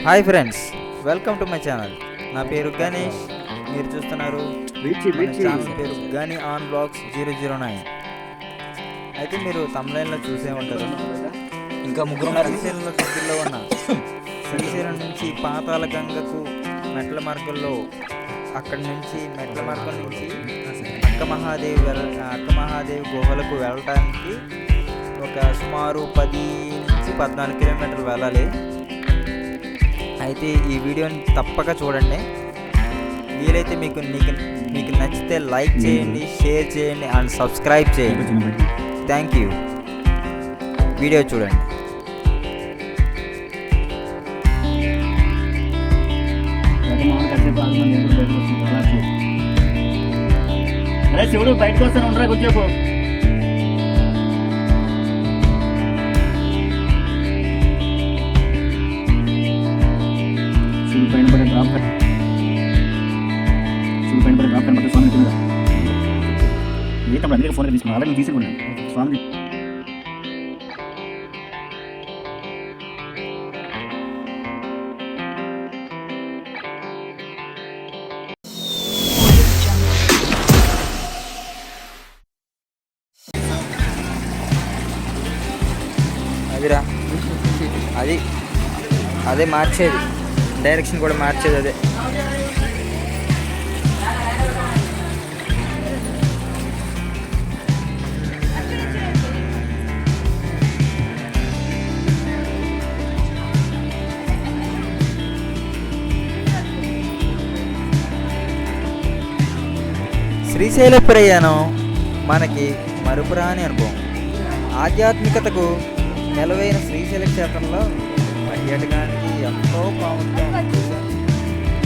Hi friends, welcome to my channel. నా పేరు గణేష్. మీరు చూస్తున్నారు మన ఛానల్ పేరు గని ఆన్ బ్లాగ్స్ 009. అయితే మీరు తమిళంలో చూసే ఉంటారు. ఇంకా ముగ్గురు శ్రీశైలంలో దగ్గరలో ఉన్న శ్రీశైలం నుంచి పాతాళ గంగకు మెట్ల మార్గంలో, అక్కడి నుంచి మెట్ల మార్గం నుంచి అక్క మహాదేవి గుహలకు వెళ్ళడానికి ఒక సుమారు 10 నుంచి 14 కిలోమీటర్లు వెళ్ళాలి. అయితే ఈ వీడియోని తప్పక చూడండి. వీలైతే మీకు నచ్చితే లైక్ చేయండి, షేర్ చేయండి అండ్ సబ్స్క్రైబ్ చేయండి. Thank you. వీడియో చూడండి. శివుడు బయటకు వస్తాను ఉండరా కొంచెంసేపు. శివుడు పైన పడే డ్రాప్ కనబడితే స్వామి కింద అందుకే ఫోన్ తీసుకున్నాను. అలాగే తీసుకున్నాను స్వామి. అదిరా అదే మార్చేది, డైరెక్షన్ కూడా మార్చేది అదే. శ్రీశైల ప్రయాణం మనకి మరుపురాని అనుభవం. ఆధ్యాత్మికతకు నెలవైన శ్రీశైల క్షేత్రంలో పర్యాటకానికి ఎంతో ప్రాముఖ్యం.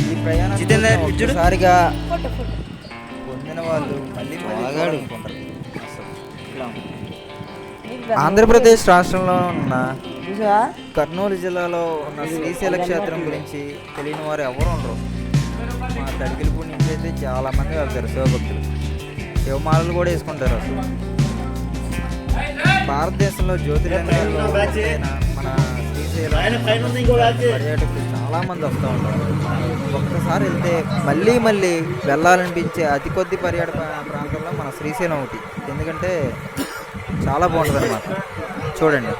ఈ ప్రయాణం ఒక్కసారిగా పొందిన వాళ్ళు మళ్ళీ అనుకుంటారు. ఆంధ్రప్రదేశ్ రాష్ట్రంలో ఉన్న కర్నూలు జిల్లాలో ఉన్న శ్రీశైల క్షేత్రం గురించి తెలియని వారు ఎవరు ఉండరు. మా తడికిలపూడి నుంచి అయితే చాలామంది వెళ్తారు శివభక్తులు. శివమాలలు కూడా వేసుకుంటారు. అసలు భారతదేశంలో జ్యోతిర్లింగాల్లో మన శ్రీశైలం పర్యాటకులు చాలామంది వస్తూ ఉంటారు. ఒక్కసారి వెళ్తే మళ్ళీ వెళ్ళాలనిపించే అతి కొద్ది పర్యాటక ప్రాంతంలో మన శ్రీశైలం ఒకటి. ఎందుకంటే చాలా బాగుంటుంది అన్నమాట. చూడండి,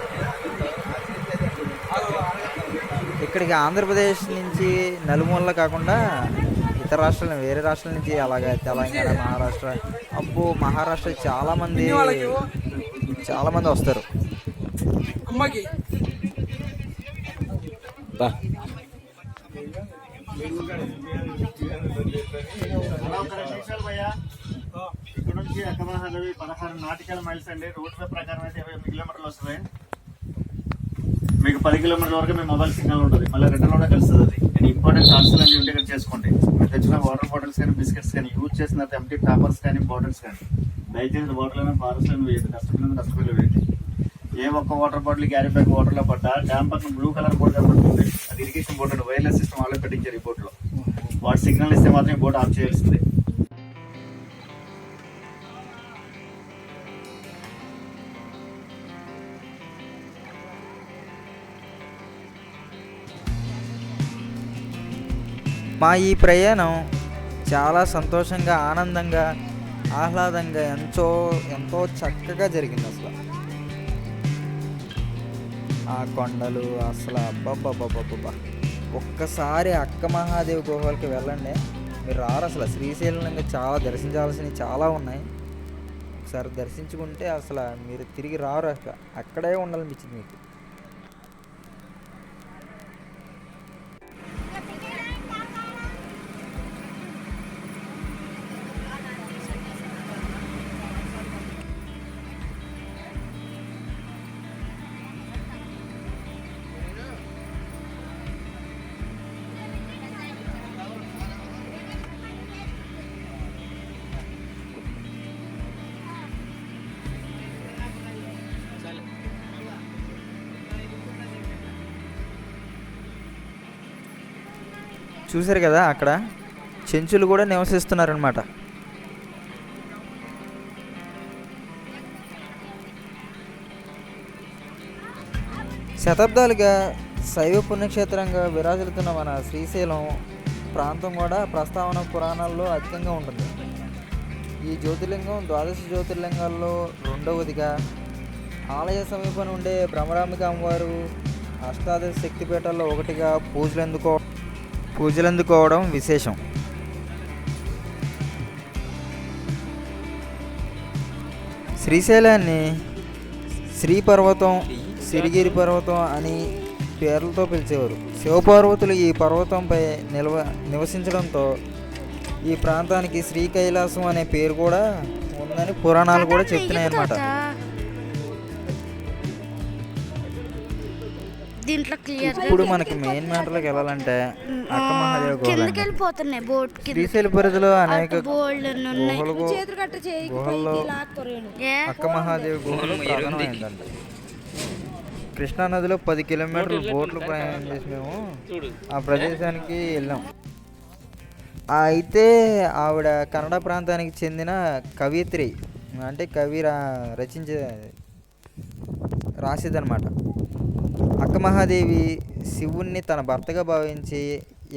ఇక్కడికి ఆంధ్రప్రదేశ్ నుంచి నలుమూలలా కాకుండా ఇతర రాష్ట్రాల వేరే రాష్ట్రాల నుంచి, అలాగే తెలంగాణ, మహారాష్ట్ర చాలామంది వస్తారు. ఇక్కడ నుంచి అక్క మహాదేవి 16 నాటికల్ మైల్స్ అండి. రూట్ ప్రకారం అయితే 28 కిలోమీటర్లు వస్తుంది. మీకు 10 కిలోమీటర్ల వరకు మీ మొబైల్ సిగ్నల్ ఉంటుంది. మళ్ళీ రిటర్న్ కూడా కలుస్తుంది. అది నేను ఇంపార్టెంట్ పార్సల్ అని ఇంటికి చేసుకోండి. మీరు తెచ్చిన వాటర్ బాటిల్స్ కానీ, బిస్కెట్స్ కానీ, యూజ్ చేసిన ఎంటీ టాపర్స్ కానీ, బాటిల్స్ కానీ దయచేసి బాటిల్ అయినా పార్సల్ అని వేయదు. డస్ట్బిన్లో వేయండి. ఏ ఒక్క వాటర్ బాటిల్ క్యారీ బ్యాగ్ వాటర్లో పడ్డా డ్యామ్ పక్కన బ్లూ కలర్ బోర్డు కనబడుతుంది. అది ఇరిగేషన్ బోర్డు అండి. వైర్లెస్ సిస్టమ్ ఆల్రెడీ పెట్టించారు ఈ బోర్డులో. వాటి సిగ్నల్ ఇస్తే మాత్రం ఈ బోర్డు ఆఫ్ చేయాల్సిందే. మా ఈ ప్రయాణం చాలా సంతోషంగా, ఆనందంగా, ఆహ్లాదంగా, ఎంతో చక్కగా జరిగింది. అసలు ఆ కొండలు అసలు అబ్బబ్బబ్బబ్బబ్బా. ఒక్కసారి అక్క మహాదేవి గుహలకి వెళ్ళండి, మీరు రారు. అసలు శ్రీశైలంలో చాలా దర్శించాల్సినవి చాలా ఉన్నాయి. ఒకసారి దర్శించుకుంటే అసలు మీరు తిరిగి రారు. అక్కడే ఉండాలనిపించింది మీకు. చూశారు కదా, అక్కడ చెంచులు కూడా నివసిస్తున్నారనమాట. శతాబ్దాలుగా శైవ పుణ్యక్షేత్రంగా విరాజిల్లుతున్న మన శ్రీశైలం ప్రాంతం కూడా ప్రస్తావన పురాణాల్లో అధికంగా ఉంటుంది. ఈ జ్యోతిర్లింగం ద్వాదశ జ్యోతిర్లింగాల్లో రెండవదిగా, ఆలయ సమీపం ఉండే భ్రమరాంబిక అమ్మవారు అష్టాదశ శక్తిపీఠాల్లో ఒకటిగా పూజలందుకోవడం విశేషం. శ్రీశైలాన్ని శ్రీపర్వతం, సిరిగిరి పర్వతం అని పేర్లతో పిలిచేవారు. శివపార్వతులు ఈ పర్వతంపై నివసించడంతో ఈ ప్రాంతానికి శ్రీ కైలాసం అనే పేరు కూడా ఉందని పురాణాలు కూడా చెప్తున్నాయి అన్నమాట. ఇప్పుడు మనకి మెయిన్ మ్యాటర్లోకి వెళ్ళాలంటే అక్క మహాదేవి గుహలు. శ్రీశైల పరిధిలో అనేక గుహల్లో అక్క మహాదేవి గుహలు ప్రధానమైందంట. కృష్ణా నదిలో 10 కిలోమీటర్లు బోట్లు ప్రయాణం చేసి మేము ఆ ప్రదేశానికి వెళ్ళాం. అయితే ఆవిడ కన్నడ ప్రాంతానికి చెందిన కవయిత్రి, అంటే కవి రాసిదనమాట. అక్క మహాదేవి శివుణ్ణి తన భర్తగా భావించి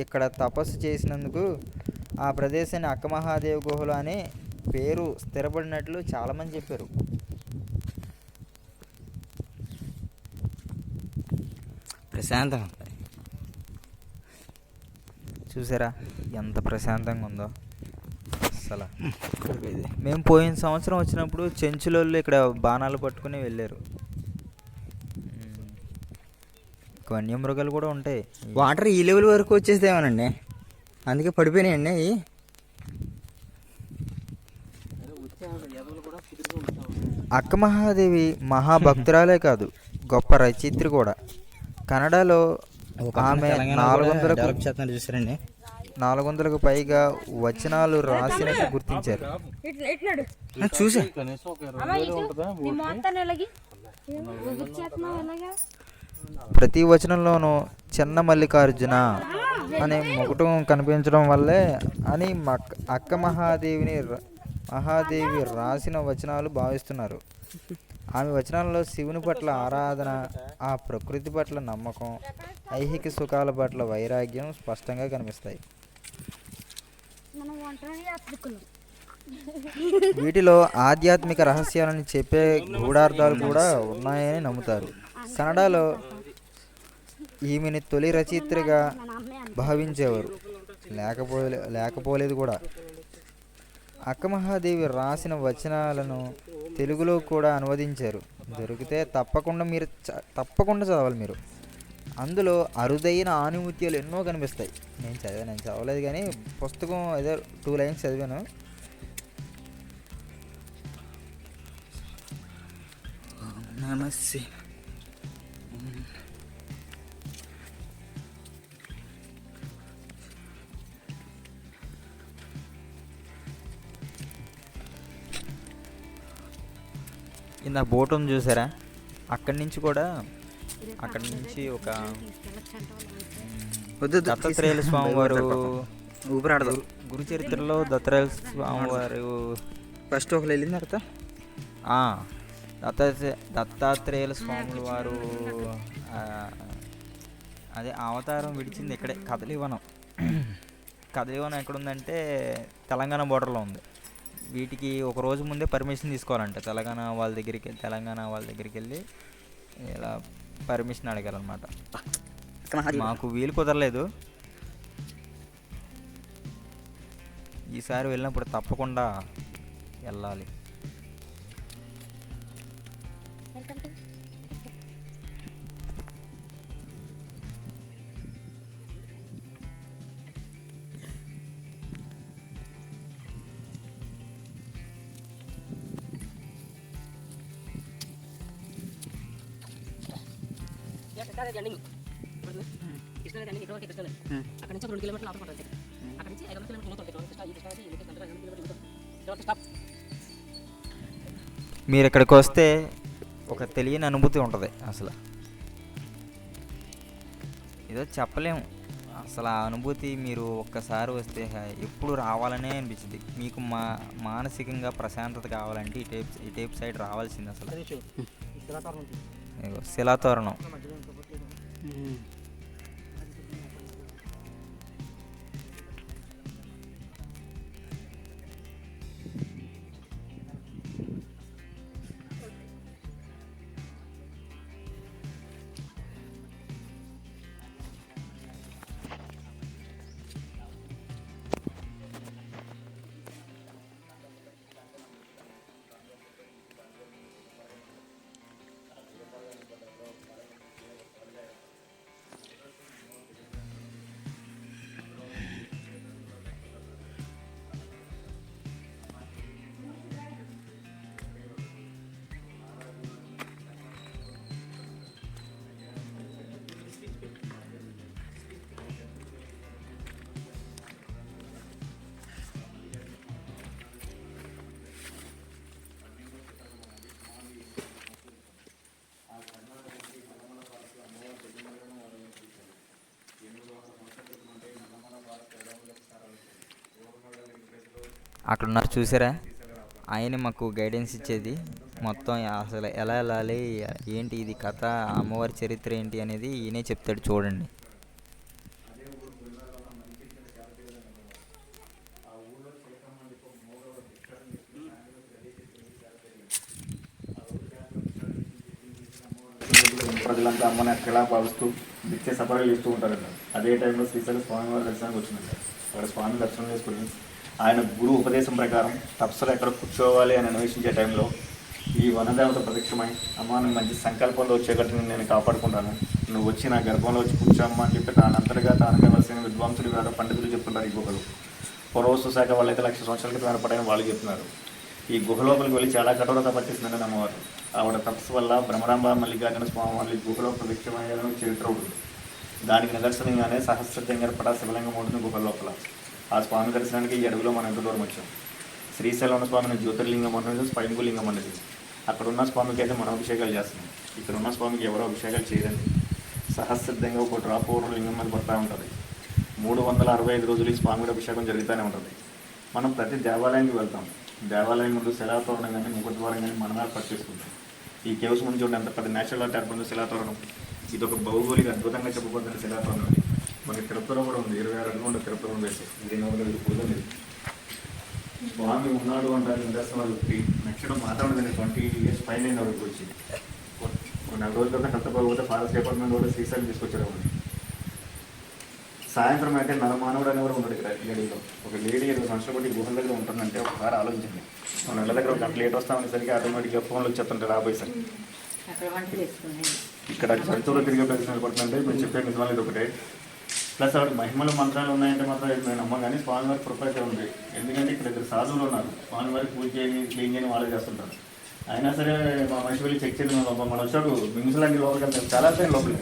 ఇక్కడ తపస్సు చేసినందుకు ఆ ప్రదేశాన్ని అక్క మహాదేవి గుహలు అనే పేరు స్థిరపడినట్లు చాలామంది చెప్పారు. ప్రశాంతంగా ఉంది. చూసారా ఎంత ప్రశాంతంగా ఉందో అసలు. మేము పోయిన సంవత్సరం వచ్చినప్పుడు చెంచులోళ్ళు ఇక్కడ బాణాలు పట్టుకుని వెళ్ళారు. వన్యమృగాలు కూడా ఉంటాయి. వాటర్ ఈ లెవెల్ వరకు వచ్చేసేమోనండి, అందుకే పడిపోయినాయండి అవి. అక్క మహాదేవి మహాభక్తురాలే కాదు, గొప్ప రచయిత్రి కూడా. కన్నడలో ఆమె 400కు పైగా వచనాలు రాసినట్టు గుర్తించారు. చూసా ప్రతి వచనంలోనూ చిన్న మల్లికార్జున అనే మొకటం కనిపించడం వల్లే అని అక్క మహాదేవి రాసిన వచనాలు భావిస్తున్నారు. ఆమె వచనాలలో శివుని పట్ల ఆరాధన, ఆ ప్రకృతి పట్ల నమ్మకం, ఐహిక సుఖాల పట్ల వైరాగ్యం స్పష్టంగా కనిపిస్తాయి. వీటిలో ఆధ్యాత్మిక రహస్యాలను చెప్పే గూఢార్థాలు కూడా ఉన్నాయని నమ్ముతారు. కన్నడలో ఈమెని తొలి రచయిత్రిగా భావించేవారు, లేకపోలేదు కూడా. అక్క మహాదేవి రాసిన వచనాలను తెలుగులో కూడా అనువదించారు. దొరికితే తప్పకుండా చదవాలి మీరు. అందులో అరుదైన ఆనుమత్యాలు ఎన్నో కనిపిస్తాయి. నేను చదవలేదు కానీ పుస్తకం ఏదో 2 లైన్స్ చదివాను. నమస్తే. ఇందా బోట్ ఉంది చూసారా, అక్కడి నుంచి ఒక దత్తాత్రేయుల స్వామివారు గురు చరిత్రలో దత్తాత్రేయుల స్వామివారు ఫస్ట్ ఒకరు వెళ్ళిన తర్వాత దత్తాత్రేయుల స్వాముల వారు అదే అవతారం విడిచింది ఇక్కడే కదలీవనం. కదలీవనం ఎక్కడుందంటే తెలంగాణ బోర్డర్లో ఉంది. వీటికి ఒక రోజు ముందే పర్మిషన్ తీసుకోవాలంట. తెలంగాణ వాళ్ళ దగ్గరికి వెళ్ళి ఇలా పర్మిషన్ అడగాలన్నమాట. మాకు వీలు కుదరలేదు. ఈసారి వెళ్ళినప్పుడు తప్పకుండా వెళ్ళాలి. మీరు ఇక్కడికి వస్తే ఒక తెలియని అనుభూతి ఉంటుంది. అసలు ఏదో చెప్పలేము. అసలు ఆ అనుభూతి మీరు ఒక్కసారి వస్తే ఎప్పుడు రావాలనే అనిపించింది. మీకు మానసికంగా ప్రశాంతత కావాలంటే ఈ టైప్ సైడ్ రావాల్సింది. అసలు శిలాతోరణం అక్కడ ఉన్నారు చూసారా, ఆయన మాకు గైడెన్స్ ఇచ్చేది. మొత్తం అసలు ఎలా వెళ్ళాలి, ఏంటి ఇది కథ, అమ్మవారి చరిత్ర ఏంటి అనేది ఈయనే చెప్తాడు చూడండి. ప్రజలంతా అమ్మని అక్కలా భావిస్తూ నిత్య సపరలు చేస్తూ ఉంటారంట. అదే టైంలో శ్రీశైలం స్వామివారి దర్శనానికి వచ్చిందంట. అక్కడ స్వామి దర్శనం చేసుకుని ఆయన గురువు ఉపదేశం ప్రకారం తపస్సులో ఎక్కడ కూర్చోవాలి అని అన్వేషించే టైంలో ఈ వనదేవత ప్రత్యక్షమై అమ్మ నువ్వు మంచి సంకల్పంలో వచ్చేటట్టు నేను కాపాడుకుంటాను, నువ్వు వచ్చి నా గర్భంలో వచ్చి కూర్చోమ్మ అని చెప్పి తానంతటిగా తానకవలసిన విద్వాంసులు వేద పండితులు చెప్తుంటారు. ఈ గుహలు పురవస్తు శాఖ వాళ్ళైతే 1,00,000 సంవత్సరాల క్రితం ఏర్పడని వాళ్ళు చెప్తున్నారు. ఈ గుహ లోపలికి వెళ్ళి చాలా కఠోర తపస్సుందని అమ్మవారు. ఆవిడ తపస్సు వల్ల భ్రమరాంబ మల్లికార్జున స్వామి వాళ్ళు గుహలో ప్రత్యక్షమయ్యారని చరిత్ర ఉంటుంది. దానికి నిదర్శనంగానే సహస్రలింగర్పట శివలింగం ఉంటుంది గుహ లోపల. ఆ స్వామి దర్శనానికి ఈ అడవిలో మనం ఎంత దూరం వచ్చాం. శ్రీశైలం ఉన్న స్వామిని జ్యోతిర్లింగం అనేది స్వయంభూలింగం అనేది. అక్కడ ఉన్న స్వామికి అయితే మనం అభిషేకాలు చేస్తున్నాం. ఇక్కడ ఉన్న స్వామికి ఎవరో అభిషేకాలు చేయదండి. సహస్రలింగం ఒక డ్రాప్ ఓవర్ లింగం మీద పడుతూ ఉంటుంది. 365 రోజులు ఈ స్వామికి అభిషేకం జరుగుతూనే ఉంటుంది. మనం ప్రతి దేవాలయానికి వెళ్తాం. దేవాలయం ముందు శిలాతోరణం కానీ ముఖద్వారం కానీ మనమే పట్టేసుకుంటాం. ఈ కేవ్స్ ముందు చూడండి ఎంత పెద్ద నేచురల్ ఆర్ట్ ఏర్పడింది శిలాతోరణం. ఇది ఒక భౌగోళిక అద్భుతంగా చెప్పబోతున్న శిలాతోరణం. మనకి తిరుపతిలో కూడా ఉంది, 26 అడుగులు ఉంటుంది తిరుపతిలో వేసి. ఇది పూజలు స్వామి ఉన్నాడు అంటారు నిదర్శనాలు. నెక్స్ట్ మాట్లాడదండి 20 years పైన వరకు వచ్చి 4 రోజుల క్రితం హెల్త్ బాగోతే ఫారెస్ట్ డిపార్ట్మెంట్ కూడా శ్రీశైలం తీసుకొచ్చారు. సాయంత్రం అయితే నరమానవుడు అని కూడా ఉన్నాడు ఇక్కడ లేడీలో. ఒక లేడీ 20 సంవత్సరాలు బట్టి గుహల దగ్గర ఉంటుందంటే ఒకసారి ఆలోచించండి. మన ఇళ్ళ దగ్గర ఒక గంట లేట్ వస్తామనేసరికి ఆటోమేటిక్గా ఫోన్లు వచ్చేస్తుంటే రాబోయేసరికి ఇక్కడ చరిత్రలో తిరిగే ప్రశ్న పడుతుందంటే మీరు చెప్పే నిజాలు ఇది ఒకటే. ప్లస్ ఆవిడ మహిమలు మంత్రాలు ఉన్నాయంటే మాత్రం నేను నమ్మం, కానీ స్వామివారి కృపైతే ఉంది. ఎందుకంటే ఇక్కడ 2 సాధువులు ఉన్నారు. స్వామివారికి పూజ చేయని క్లీన్ చేయని వాళ్ళే చేస్తుంటారు. అయినా సరే మా మనిషి వెళ్ళి చెక్ చేయడం మన వచ్చాడు మింగుసలాంటి లోపలికి వెళ్తాం. చాలా సేపు లోపలికి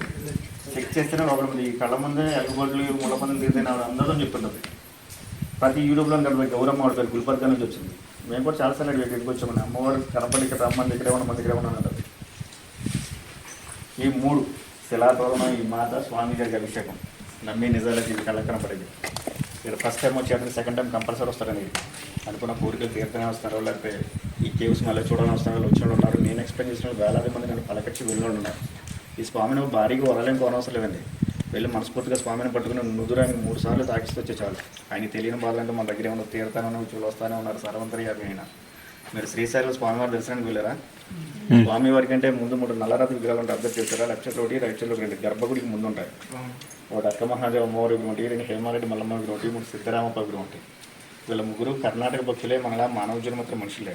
చెక్ చేస్తేనే లోపల ఉంది. ఈ కళ్ళ ముందే ఎలుగుబడులు ముళ్ళ మందిని తిరిగితే అందరూ చెప్తుంటుంది. ప్రతి యూట్యూబ్లో కనబడి గౌరమ్మ వాడి పేరు గుల్బర్గా నుంచి వచ్చింది. మేము కూడా చాలాసార్లు ఇక్కడికి వచ్చామని అమ్మవారు కనపడి ఇక్కడ రమ్మంది, ఇక్కడే ఉన్న మంది ఇక్కడే ఉన్నాను అంటారు. ఈ 3 శిలాతోరణం, ఈ మాత, స్వామి గారికి అభిషేకం నమ్మి నిజాలకి ఇది కళ్ళ కనపడేది. ఇక్కడ ఫస్ట్ టైం వచ్చేటప్పుడు సెకండ్ టైం కంపల్సరీ వస్తారని అనుకున్న కోరికలు తీర్థనే వస్తున్నారు. లేకపోతే ఈ కేవ్స్ మళ్ళీ చూడాలని వస్తున్నారు, వచ్చిన వాళ్ళు ఉన్నారు. నేను ఎక్స్పెక్ట్ చేసిన వేలాది మంది నన్ను పలకచ్చి వెళ్ళి ఉన్నారు. ఈ స్వామిని భారీగా వరలేం కోనవసరం లేదండి. వెళ్ళి మనస్ఫూర్తిగా స్వామిని పట్టుకుని నుదురాన్ని 3 సార్లు తాకిస్తూ వచ్చే చాలు. ఆయన తెలియని బాధలంటే మన దగ్గర ఏమన్నా తీర్థానో చూలు వస్తానే ఉన్నారు. సర్వంతర్యామి అయినా మీరు శ్రీశైలం స్వామివారి దర్శనానికి వెళ్ళారా? స్వామివారికి అంటే ముందు 3 నల్లరాత్రి విగ్రహాలు ఉంటాయి. అబ్జర్వ్ చేస్తారా? లెఫ్ట్ సైడ్ ఒకటి, రైట్ సైడ్ ఒకటి. గర్భగుడికి ముందు ఉంటాయి. ఒకటి అక్క మహాదేవ అమ్మవారి విగ్రహం ఒకటి, 2 హేమారెడ్డి మల్లమ్మ విగ్రహం ఒకటి, 3 సిద్ధరామప్ప విగ్రహం ఒకటి. వీళ్ళ ముగ్గురు కర్ణాటక భక్తులే, మనలా మానవ జన్మత్ర మనుషులే.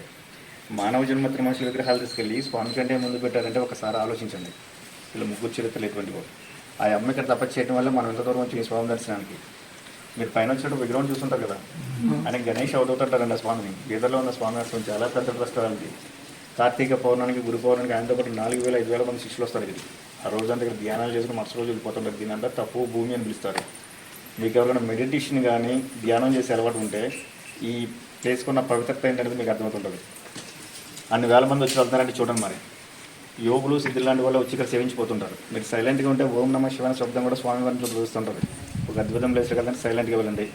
మానవ జన్మత్ర మనుషుల విగ్రహాలు తీసుకెళ్ళి స్వామి కంటే ముందు పెట్టారంటే ఒకసారి ఆలోచించండి. వీళ్ళ ముగ్గురు చరిత్రలు ఎటువంటి ఆ అమ్మ ఇక్కడ తపస్సు చేయడం వల్ల మనం ఎంత దూరం వచ్చి ఈ స్వామి దర్శనానికి. మీరు పైన వచ్చినట్టు విగ్రహం చూస్తుంటారు కదా, ఆయన గణేష్ అవుతుంటారండి ఆ స్వామిని. గీతలో ఉన్న స్వామి అర్థం చాలా పెద్ద ప్రస్తుతానికి. కార్తీక పౌర్ణానికి, గురు పౌర్ణానికి ఆయనతో పాటు 4,000, 5,000 మంది శిష్యులు వస్తారు. ఇది ఆ రోజంతా ఇక్కడ ధ్యానాలు చేసుకుని మరుసటి రోజు వెళ్ళిపోతుంటారు. దీని అంతా తప్పు భూమి అని పిలుస్తారు. మీకు ఎవరైనా మెడిటేషన్ కానీ ధ్యానం చేసే అలవాటు ఉంటే ఈ ప్లేస్కున్న పవిత్రత ఏంటనేది మీకు అర్థమవుతుంటుంది. అన్ని వేల మంది వచ్చి వెళ్తారంటే చూడండి. మరి యోగులు, సిద్ధులు లాంటి వాళ్ళు వచ్చి ఇక్కడ సేవించిపోతుంటారు. మీరు సైలెంట్గా ఉంటే ఓం నమః శివాయ శబ్దం కూడా స్వామి వారిని చూస్తుంటుంది. ఒక అద్భుతం ప్లేస్ కదంటే సైలెంట్గా వెళ్ళండి.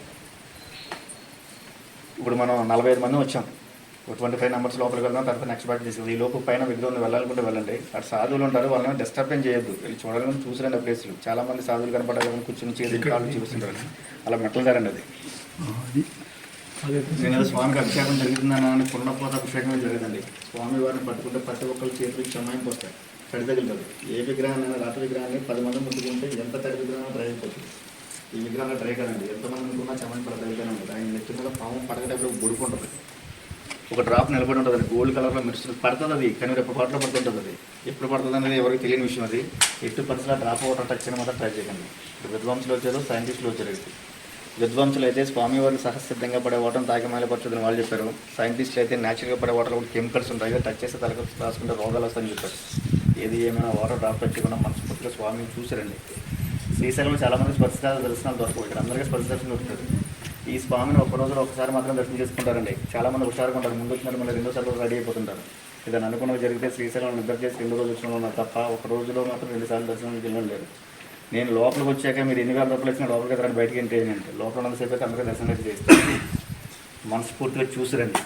ఇప్పుడు మనం 45 మంది వచ్చాం. 25 నెంబర్స్ లోపలికి వెళ్దాం. తర్వాత నెక్స్ట్ బ్యాక్ తీసుకుంది. ఈ లోపు పైన విగ్రహం వెళ్ళాలనుకుంటే వెళ్ళండి. అక్కడ సాధువులు ఉంటారు, వాళ్ళని డిస్టర్బెన్స్ చేయొద్దు. వెళ్ళి చూడాలని చూసిరండి ఆ ప్లేస్లు. చాలా మంది సాధువులు కనపడాలని కూర్చొని చేసి కాళ్ళు చూపిస్తుంటారు. అలా మెట్టలు దారండి అది. నేను ఏదో స్వామికి అభిషేకం జరుగుతుందని పుణ్యపోత అభిషేకం జరిగిందండి. స్వామి వారిని పట్టుకుంటే ప్రతి ఒక్కరు చేతులకి క్షమాయింపు వస్తాయి. తడి తగులుతుంది. ఏ విగ్రహాన్ని రాత్రి విగ్రహాన్ని 10 మంది ముట్టుకుంటే ఎంత తడి విగ్రహం డ్రై అయిపోతుంది. ఈ విగ్రహాలు డ్రై కదండి. ఎంతమంది అనుకున్నా క్షమాయింపు పడతలుగానే ఉంటుంది. ఆయన నెత్తి మీద పాము పడగటప్పుడు బుడుకుంటుంది. ఒక డ్రాప్ నిలబడి ఉంటుంది. అది గోల్డ్ కలర్లో మెరుస్తుంది. పడుతుంది అది, కానీ ఎప్పుడు పాటలో పడుతుంటుంది. అది ఎప్పుడు పడుతుంది అనేది ఎవరికి తెలియని విషయం. అది ఎట్టి పరిస్థితుల్లో డ్రాప్ వాటర్ టచ్ చేయడం మాత్రం ట్రై చేయకండి. విద్వాంసులు వచ్చారు, సైంటిస్టులు వచ్చారు. విద్వాంసులు అయితే స్వామివారికి సహసిద్ధంగా పడే వాటర్ని తాగి మాయపరచదని వాళ్ళు చెప్పారు. సైంటిస్టులు అయితే న్యాచురల్గా పడే వాటర్ కూడా కెమికల్స్ ఉంటాయి, టచ్ చేస్తే తలకు రాసుకుంటే రోగాలు వస్తాయని చెప్పారు. ఏది ఏమైనా వాటర్ డ్రాప్ పెట్టుకున్నా మనస్ఫూర్తిగా స్వామిని చూసారండి. శ్రీశైలంలో చాలామంది స్పర్శించాలి దర్శనాలు దొరకవు. ఇక్కడ అందరికీ స్పర్శ దర్శనం దొరుకుతుంది. ఈ స్వామిని ఒక రోజులో ఒకసారి మాత్రం దర్శనం చేసుకుంటారండి. చాలామంది హుషారుగా ఉంటారు. ముందు వచ్చినట్టు మళ్ళీ 2వ సార్లు రెడీ అయిపోతుంటారు. ఏదైనా అనుకున్నవి జరిగితే శ్రీశైలం నిద్ర చేసి 2 రోజులు వచ్చిన ఉన్నారు తప్ప ఒక రోజులో మాత్రం 2 సార్లు దర్శనం వెళ్ళడం లేదు. నేను లోపలికి వచ్చాక మీరు ఎన్ని వేల రూపాయలు వచ్చినా లోపలికి ఎదురు బయటికి ఏంటి అంటే లోపల ఉన్నంతసేపు అయితే అందరికీ దర్శనం అయితే చేస్తాను. మనస్ఫూర్తిగా చూసిరండి.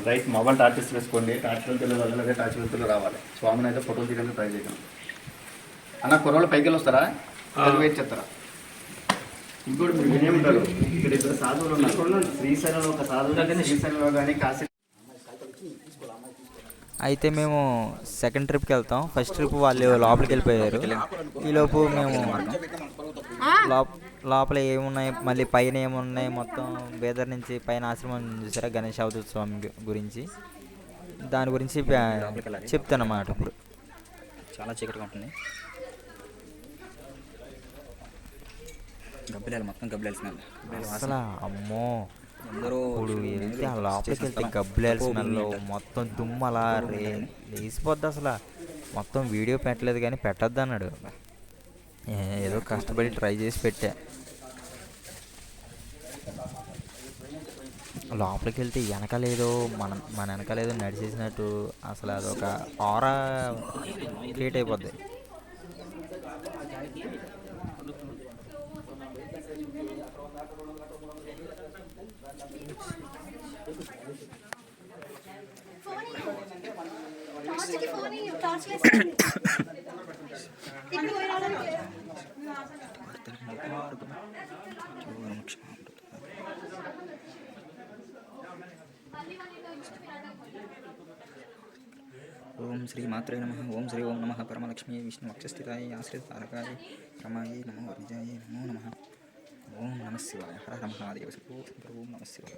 రైట్, మొబైల్ టార్చెస్ వేసుకోండి. టార్చ్ వెళ్తులు వెళ్ళలేదే టార్చ్ వెళ్తులు రావాలి. స్వామిని అయితే ఫోటో తీయడానికి ట్రై చేద్దాం. అన్న కుర్రోళ్ళు పైకి వెళ్ళి వస్తారా, వెయిట్ చేస్తారా? ఇంకోటి మీరు వినే ఉంటారు, ఇక్కడ ఇద్దరు సాధువులు ఉన్నారు. శ్రీశైలంలో ఒక సాధువు, శ్రీశైలంలో కానీ కాశీ. అయితే మేము సెకండ్ ట్రిప్కి వెళ్తాం. ఫస్ట్ ట్రిప్ వాళ్ళు లోపలికి వెళ్ళిపోయారు. ఈలోపు మేము లోపల ఏమున్నాయి, మళ్ళీ పైన ఏమున్నాయి, మొత్తం బేదర్ నుంచి పైన ఆశ్రమం చూసారా, గణేష్ అవధూత స్వామి గురించి, దాని గురించి చెప్తానమాట. ఇప్పుడు చాలా చీకటిగా ఉంటుంది. గబ్బిలాలు మొత్తం గబ్బిలాలు స్మెల్ అసలు అమ్మో, అందరూ ఇప్పుడు వెళ్తే ఆ లోపలికి వెళ్తే గబ్బిలాల స్మెల్, మొత్తం దుమ్ము అలా లేసిపోద్ది. అసలు మొత్తం వీడియో పెట్టలేదు కానీ పెట్టద్దు అన్నాడు. ఏదో కష్టపడి ట్రై చేసి పెట్టా. లోపలికి వెళ్తే వెనకలేదో మన వెనకలేదో నడిచేసినట్టు అసలు అదొక ఆరా క్రియేట్ అయిపోద్ది. ఓం శ్రీ మాత్రే నమః. ఓం శ్రీ ఓం నమః పరమలక్ష్మీ విష్ణు వక్షస్థితాయ ఆశ్రిత తారకాయ రమాయ నమో విజయాయ నమో నమః. ఓం నమః శివాయ. హర హర మహాదేవ. ఓం నమః శివాయ.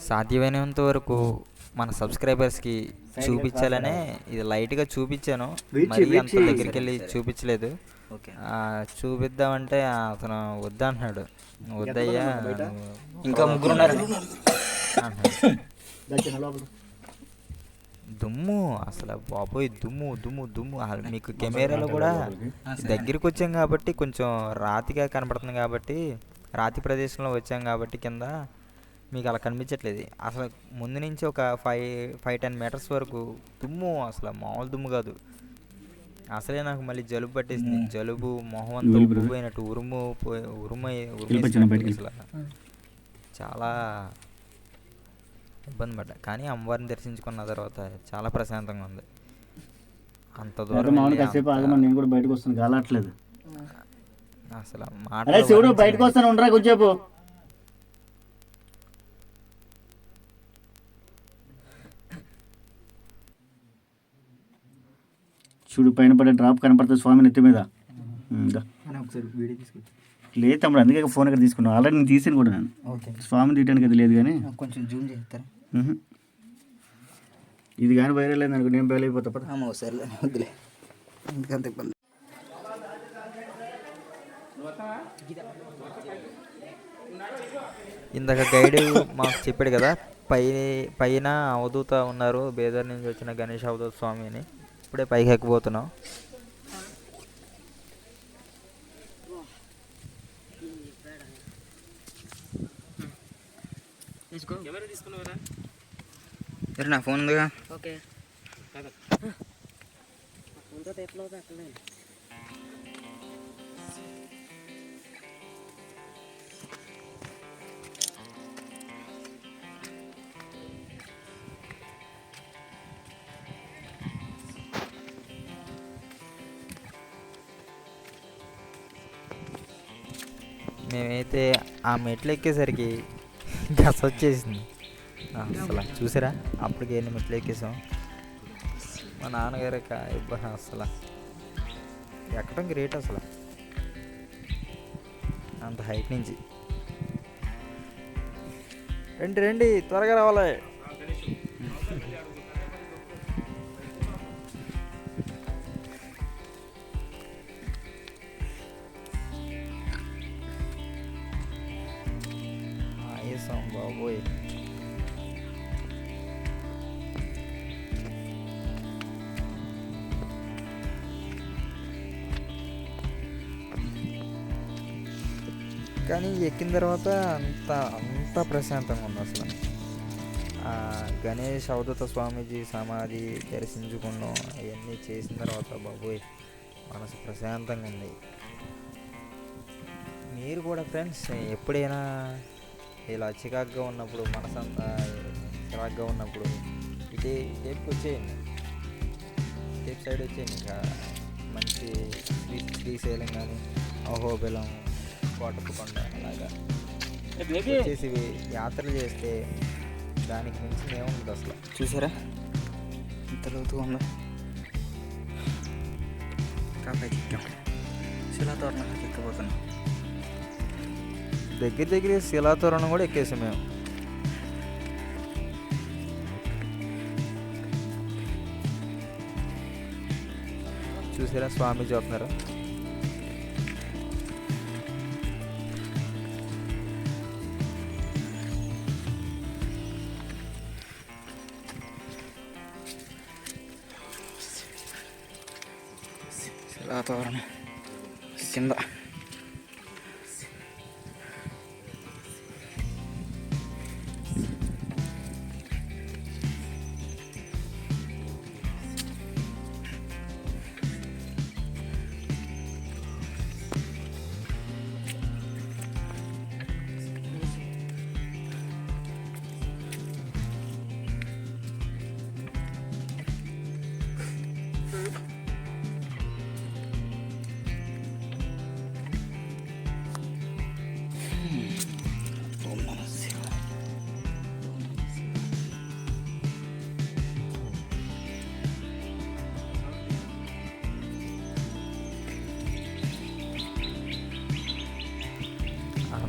సాధ్యమైనంత వరకు మన సబ్స్క్రైబర్స్కి చూపించాలనే ఇది లైట్గా చూపించాను, మరి అంత దగ్గరికి వెళ్ళి చూపించలేదు. చూపిద్దామంటే అతను వద్దంటున్నాడు. వద్దయ్యా, ఇంకా ముగ్గురు ఉన్నారు. దుమ్ము అసలు బాబోయ్, దుమ్ము దుమ్ము దుమ్ము. మీకు కెమెరాలో కూడా దగ్గరికి వచ్చాం కాబట్టి కొంచెం రాతిగా కనపడుతుంది, కాబట్టి రాతి ప్రదేశంలో వచ్చాం కాబట్టి కింద మీకు అలా కనిపించట్లేదు. అసలు ముందు నుంచి ఒక 5-10 మీటర్స్ వరకు దుమ్ము, అసలు మామూలు దుమ్ము కాదు. అసలే నాకు మళ్ళీ జలుబు పట్టేసింది. జలుబు మొహం అంతా ఉబ్బిపోయినట్టు అసలు చాలా ఇబ్బంది పడ్డా. కానీ అమ్మవారిని దర్శించుకున్న తర్వాత చాలా ప్రశాంతంగా ఉంది. అంత దూరం బయటకు వస్తాను, గాలట్లేదు అసలు శివుడు. బయటకు వస్తాను, ఉండరా కొంచెంసేపు. చూడు, పైన పడే డ్రాప్ కనపడుతుంది స్వామి నెత్తి మీద. లేదు తమ్ముడు, అందుకే ఫోన్ ఇక్కడ తీసుకున్నాను. ఆల్రెడీ నేను తీసాను కూడా. నేను స్వామి తీయడానికి అది లేదు, కానీ కొంచెం జూమ్ చేస్తారా? ఇది కానీ వైరల్ అయింది అనుకో, నేను బయలు అయిపోతా. సరే వద్దులే, ఎందుకంత ఇబ్బంది. ఇందాక గైడ్ మాకు చెప్పాడు కదా, పైన అవధూత ఉన్నారు, బేదర్ నుంచి వచ్చిన గణేష్ అవధూత స్వామి అని. ఇప్పుడే పైకి ఎక్కిపోతున్నాం. సరే, నా ఫోన్ ఉందిగా. మేమైతే ఆ మెట్లు ఎక్కేసరికి గస వచ్చేసింది. అసలు చూసారా, అప్పటికి ఎన్ని మెట్లు ఎక్కేసాం. మా నాన్నగారు అసలు ఎక్కడం గ్రేట్. అసలు అంత హైట్ నుంచి. రండి రండి, త్వరగా రావాలి. బాబోయ్, కానీ ఎక్కిన తర్వాత అంత ప్రశాంతంగా ఉంది అసలు. గణేష్ అవధూత స్వామీజీ సమాధి దర్శించుకున్నాం, అవన్నీ చేసిన తర్వాత బాబోయ్ మనసు ప్రశాంతంగా ఉంది. మీరు కూడా ఫ్రెండ్స్ ఎప్పుడైనా ఇలా చికాగ్గా ఉన్నప్పుడు, మనసంతా చిరాగ్గా ఉన్నప్పుడు టేప్కి వచ్చేయండి, టేప్ సైడ్ వచ్చేయండి. ఇంకా మంచి శ్రీశైలం కానీ అహోబిలం, కోటప్పకొండ అలాగా వచ్చేసి యాత్రలు చేస్తే దానికి మించి ఏముంటుంది అసలు. చూసారా ఇంత లోతుగా ఉందో. పైకి ఎక్కాం, శిలాతోరణానికి ఎక్కబోతున్నాం. దగ్గర శిలాతోరణం కూడా ఎక్కేసాం మేము. చూసారా స్వామీజీ వస్తున్నారు. శిలాతోరణం కింద ఓం నమః శివాయ.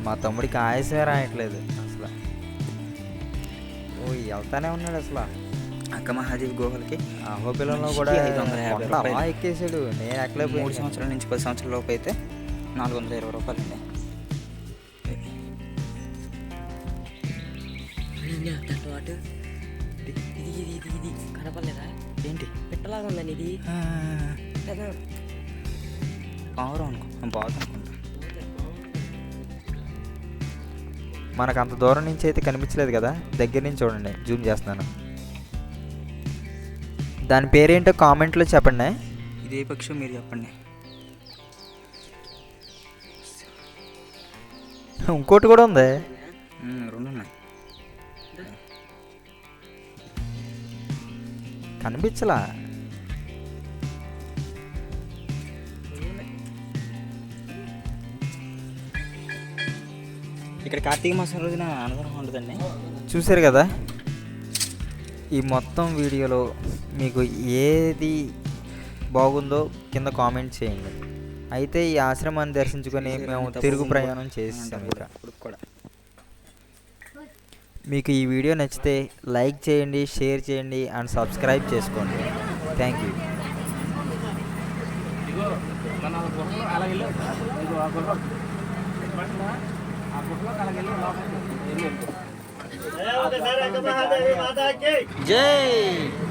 మా తమ్ముడికి ఆయాసమే రాయట్లేదు అసలు. వెళ్తానే ఉన్నాడు అసలు. అక్క మహాదేవి గుహలకి అహోబిలంలో కూడా 550 కొండ అలా ఎక్కేసాడు. నేను 3 ఎక్కలేకపోయాను. సంవత్సరాల నుంచి 10 సంవత్సరాల లోపు అయితే 420 రూపాయలండి. ఇది కనపడలేదా? ఏంటి పిట్టలాగా ఉందండి ఇది. పావురం అనుకో, బాగా అనుకుంటా. మనకు అంత దూరం నుంచి అయితే కనిపించలేదు కదా, దగ్గర నుంచి చూడండి, జూమ్ చేస్తున్నాను. దాని పేరేంటో కామెంట్లో చెప్పండి. ఇదే పక్షం మీరు చెప్పండి. ఇంకోటి కూడా ఉంది. 2 ఉన్నాయి. కనిపించలా. ఇక్కడ కార్తీక మాసం రోజున అన్నదానం ఉంటుందండి. చూసారు కదా, ఈ మొత్తం వీడియోలో మీకు ఏది బాగుందో కింద కామెంట్ చేయండి. అయితే ఈ ఆశ్రమాన్ని దర్శించుకొని మేము తిరుగు ప్రయాణం చేసాం. కూడా మీకు ఈ వీడియో నచ్చితే లైక్ చేయండి, షేర్ చేయండి అండ్ సబ్స్క్రైబ్ చేసుకోండి. Thank you. జై